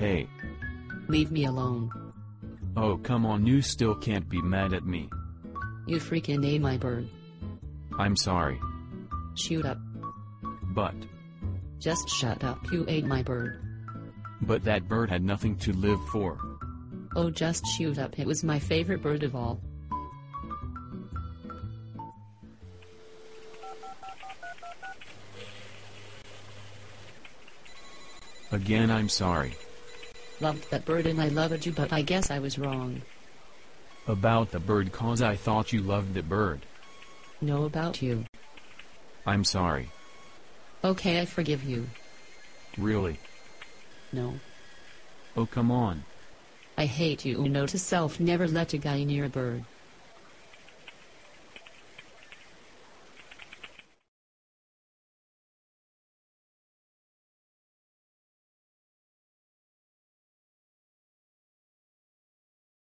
Hey. Leave me alone. Oh come on, you still can't be mad at me. You freaking ate my bird. I'm sorry. Shoot up. But. Just shut up, you ate my bird. But that bird had nothing to live for. Oh just shoot up, it was my favorite bird of all. Again I'm sorry. Loved that bird and I loved you, but I guess I was wrong. About the bird, cause I thought you loved the bird. No, about you. I'm sorry. Okay, I forgive you. Really? No. Oh come on. I hate you. Note to self, never let a guy near a bird.